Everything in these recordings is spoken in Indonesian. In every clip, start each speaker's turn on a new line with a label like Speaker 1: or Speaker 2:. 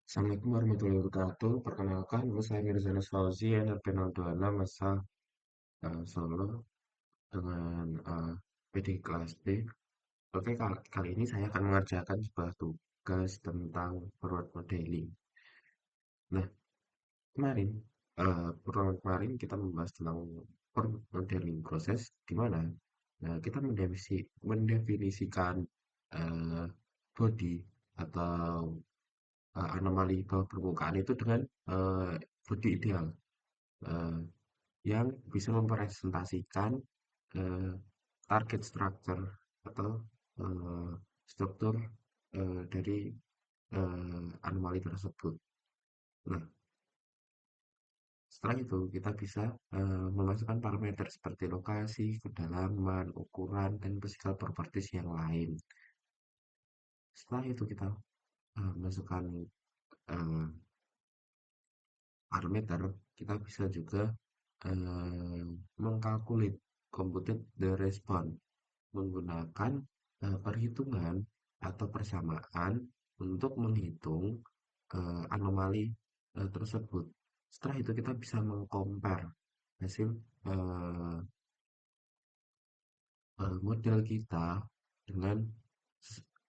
Speaker 1: Assalamualaikum warahmatullahi wabarakatuh. Perkenalkan, saya Mirzana Fauzi, NRP 026, asal Solo dengan PD kelas B. Oke, kali ini saya akan mengerjakan sebuah tugas tentang forward modeling. Nah, kemarin, pertemuan kemarin kita membahas tentang forward modeling proses, di mana kita mendefinisikan eh, body atau anomali bawah permukaan itu dengan body ideal. eh, yang bisa merepresentasikan eh, target structure atau eh, struktur dari anomali tersebut. Nah, setelah itu kita bisa memasukkan parameter seperti lokasi, kedalaman, ukuran, dan physical properties yang lain. Setelah itu kita masukkan eh, parameter, kita bisa juga mengkalkulit computed the response menggunakan perhitungan atau persamaan untuk menghitung anomali tersebut. Setelah itu kita bisa mengcompare hasil eh, model kita dengan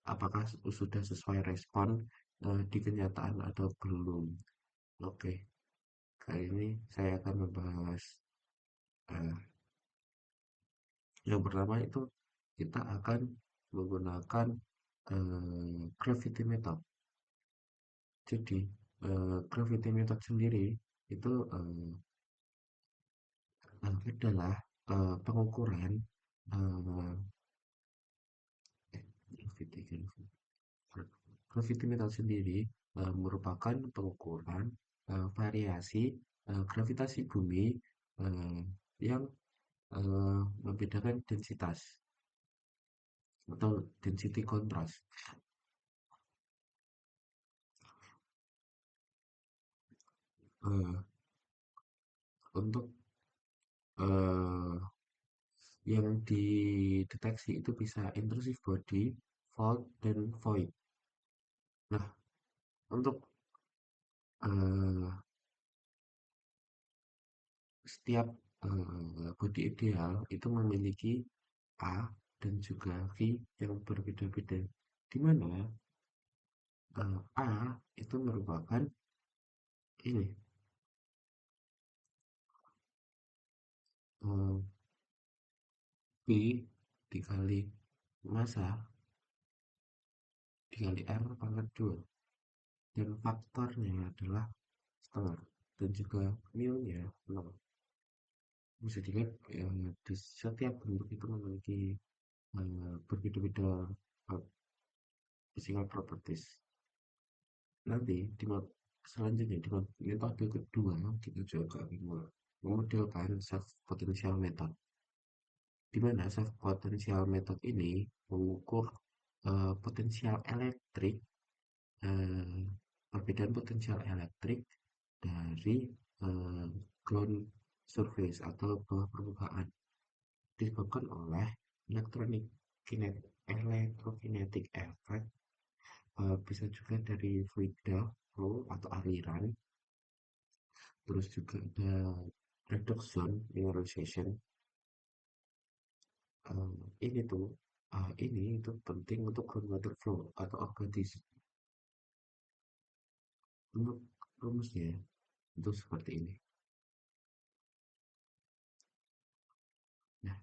Speaker 1: apakah sudah sesuai respon di kenyataan atau belum. Oke, kali ini saya akan membahas eh, yang pertama itu kita akan menggunakan gravity method. Jadi, gravity method sendiri itu adalah pengukuran eh, gravity method sendiri merupakan pengukuran variasi gravitasi bumi eh, yang membedakan densitas atau density contrast. Eh, untuk eh, yang dideteksi itu bisa intrusive body, fault, dan void. Nah, untuk eh, setiap body ideal itu memiliki A dan juga V yang berbeda-beda. Di mana A itu merupakan ini eh, V dikali massa dikali R pangkat 2 dan faktornya adalah setengah dan juga mu-nya 0. Bisa dilihat di setiap bentuk itu memiliki berbeda-beda physical properties. Nanti selanjutnya di metode kedua kita juga akan memodelkan self potential method. Di mana self potential method ini mengukur potensial elektrik, eh, perbedaan potensial elektrik dari eh, ground surface atau bawah permukaan disebabkan oleh elektronik electrokinetic effect, bisa juga dari fluid flow atau aliran, terus juga ada reduction mineralization. Ini tuh ini itu penting untuk groundwater flow atau organisasi. Untuk rumusnya itu seperti ini. Nah,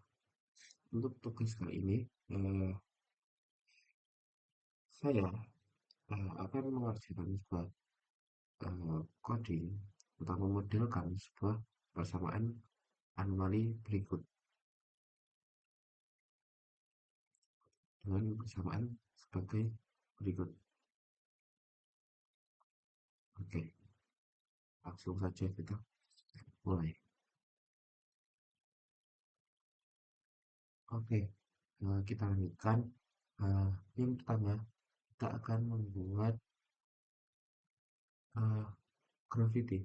Speaker 1: untuk tugas kali ini saya akan mengerjakan sebuah coding atau memodelkan sebuah persamaan anomali berikut dengan persamaan sebagai berikut. Oke, langsung saja kita mulai. Oke, kita lanjutkan. Yang pertama, kita akan membuat gravity.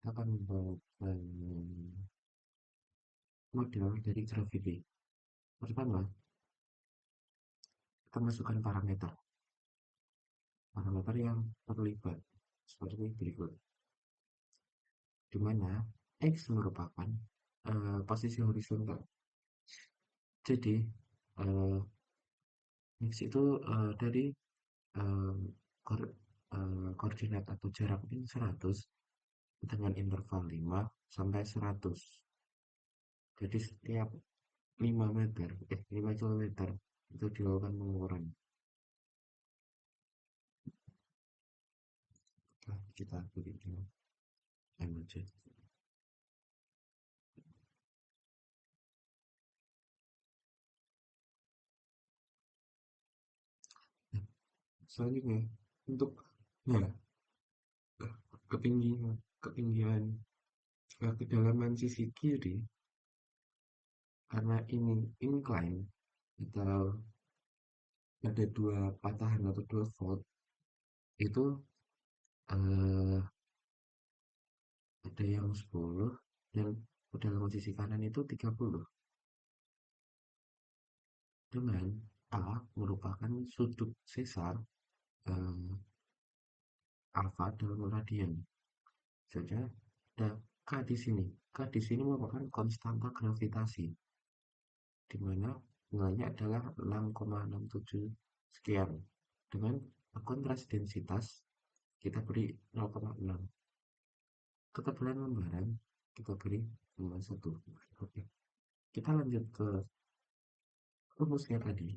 Speaker 1: Kita akan membuat model dari gravity. Pertama, kita masukkan parameter parameter yang terlibat seperti berikut, di mana X merupakan posisi horizontal. Jadi eh, X itu dari eh, koordinat atau jarak ini 100 dengan interval 5 sampai 100. Jadi setiap 5 kilometer itu dilakukan pengukuran. Nah, kita beri dulu emoji. Nah, selanjutnya untuk nah, ketinggian ketinggian kedalaman sisi kiri, karena ini incline atau ada dua patahan atau dua fault, itu eh, ada yang 10 dan kedalaman sisi kanan itu 30, dengan A merupakan sudut sesar eh, alfa dalam radian saja. Ada K di sini. K di sini merupakan konstanta gravitasi, di mana nilainya adalah 6,67 sekian. Dengan kontras densitas kita beri 0,6. Ketebalan lembaran kita beri 1. Oke, kita lanjut ke rumusnya tadi,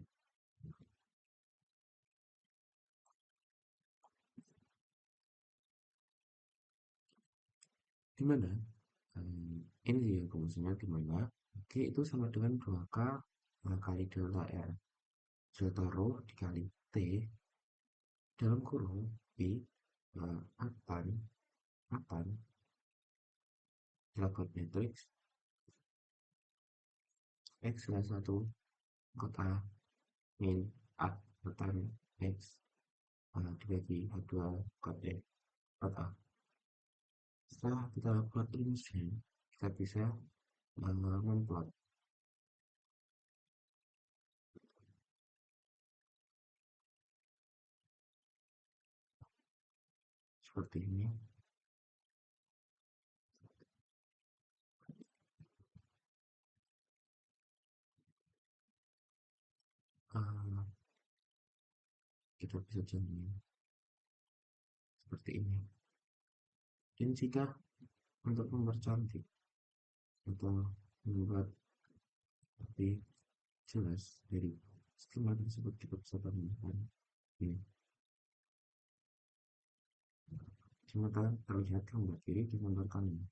Speaker 1: di mana ini ya rumusnya, di mana G itu sama dengan 2K kali delta R, delta rho dikali T dalam kurung Pi akan akan dapat matriks X adalah 1 kota min A kota X dibagi A2 kota kota. Setelah kita buat rumusnya, kita bisa memplot seperti ini. Uh, kita bisa jadi seperti ini. Dan jika untuk mempercantik atau membuat lebih jelas dari skema tersebut, kita bisa tambahkan ini. Sementara terlihat gambar kiri di gambar kanan.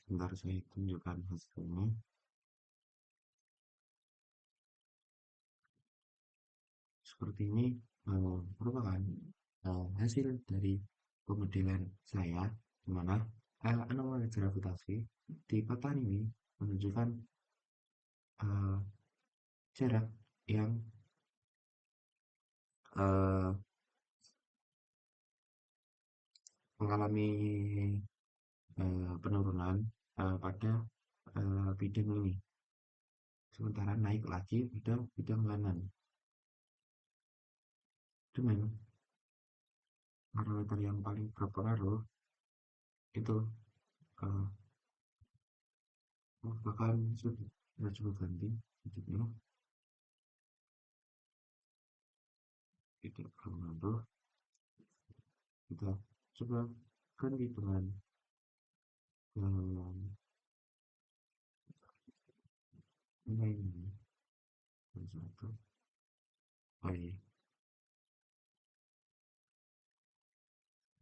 Speaker 1: Sebentar saya tunjukkan hasilnya. Seperti ini merupakan hasil dari pemodelan saya, di mana anomali gravitasi di patahan ini menunjukkan uh, jarak yang uh, mengalami penurunan pada bidang ini, sementara naik lagi pada bidang kanan. Dengan parameter yang paling berpengaruh itu uh, bahkan sudah kita coba ganti sudutnya, tidak berpengaruh. Kita coba ganti dengan ini satu. Baik,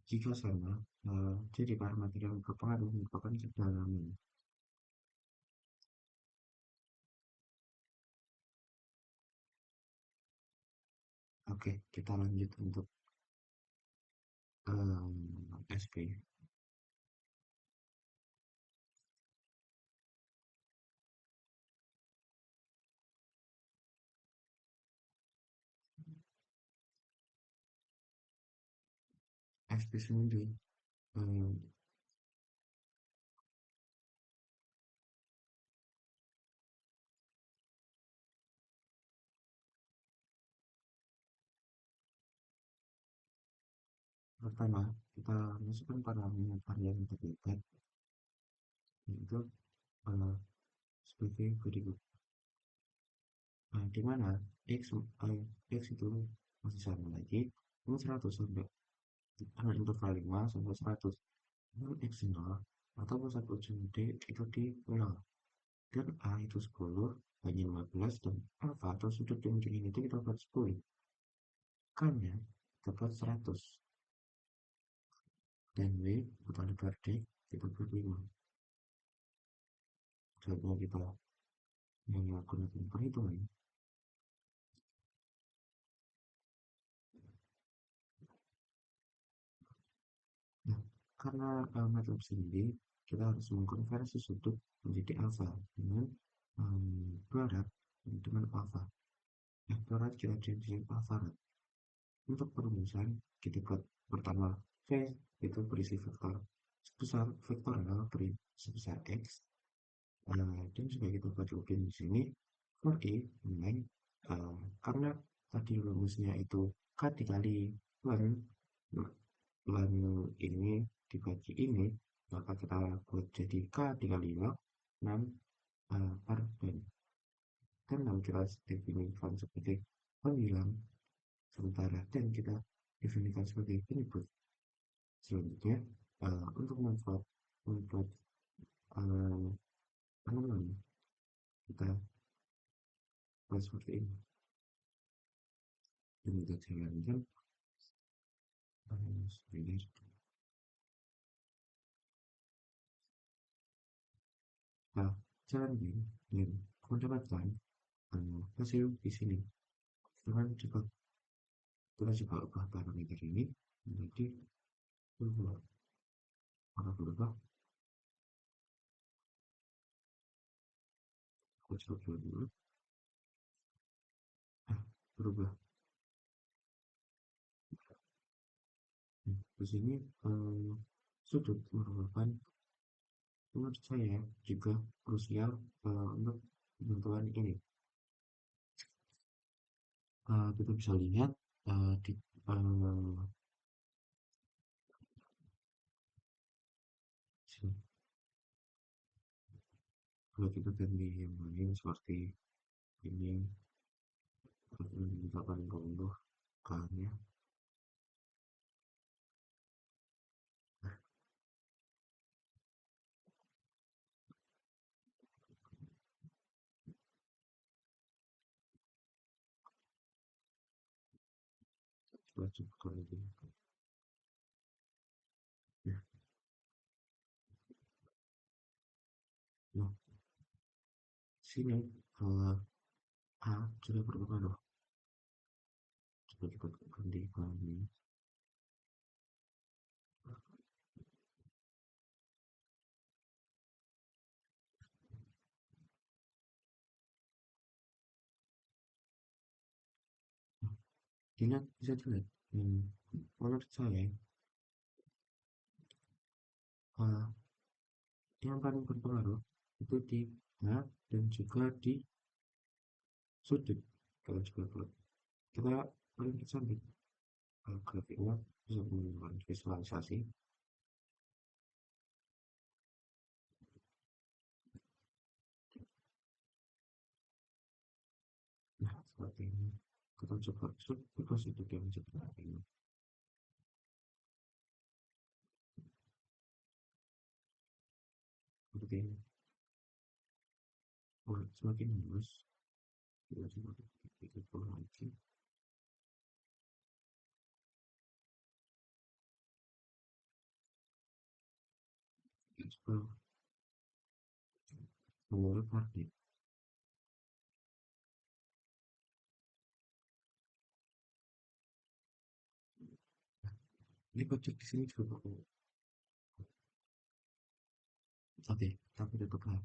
Speaker 1: jika sama, jadi parameter yang berpengaruh merupakan kedalaman. Oke, kita lanjut untuk SP. SP sendiri eh, pertama kita masukkan parameter varian terdekat yaitu eh, sebagai berikut. Nah, di mana x itu masih sama lagi ini 100 sampai interval 5 sampai 100 nol x 0 atau pusat ujung D itu di 0 dan A itu 10 banding 15 dan alpha atau sudut yang ini itu kita dapat 10 K-nya dapat 100 dan W kita dapat D kita dapat 5 saatnya kita menggunakan perhitungan. Nah, karena MATLAB sendiri kita harus mengkonversi sudut menjadi alfa dengan barat dengan alfa. Nah, barat kita jadi alfa. Untuk perumusan kita buat pertama V itu berisi vektor sebesar vektoral beri sebesar x dan juga kita buat login di sini for i dengan karena tadi rumusnya itu k dikali lan lan ini dibagi ini maka kita buat jadi k dikali 6 per dan 6 kita definisikan sebagai penghilang sementara dan kita definisikan sebagai penyebut. Selanjutnya untuk membuat uh, tanaman kita buat seperti ini dan kita jalankan sebenarnya. Nah, jalankan dan mendapatkan hasil di sini dengan coba kita coba ubah parameter ini menjadi berubah maka berubah aku coba dulu berubah. Di sini sudut merupakan menurut saya juga krusial untuk penentuan ini. Kita bisa lihat di kalau kita ganti yang lain seperti ini menunjukkan contoh karya coba coba lagi. Nah, nah sini A sudah berpengaruh coba kita ganti ini. Dilihat bisa dilihat menurut saya uh, yang paling berpengaruh itu di H dan juga di sudut kalau juga kalau kita paling kesamping grafiknya bisa menggunakan visualisasi. Nah seperti ini kita coba sudut yang seperti ini seperti ini semakin lurus kita coba kita lagi kita coba mengulur target. Ini pojok di sini juga Oke, tapi tetaplah.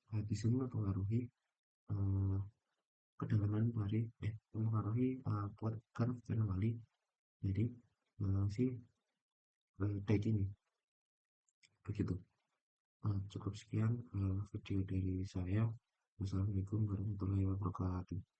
Speaker 1: Nah, di sini mempengaruhi eh, kedalaman pari, mempengaruhi curve anomali. Jadi si tag ini begitu. Cukup sekian video dari saya. Wassalamualaikum warahmatullahi wabarakatuh.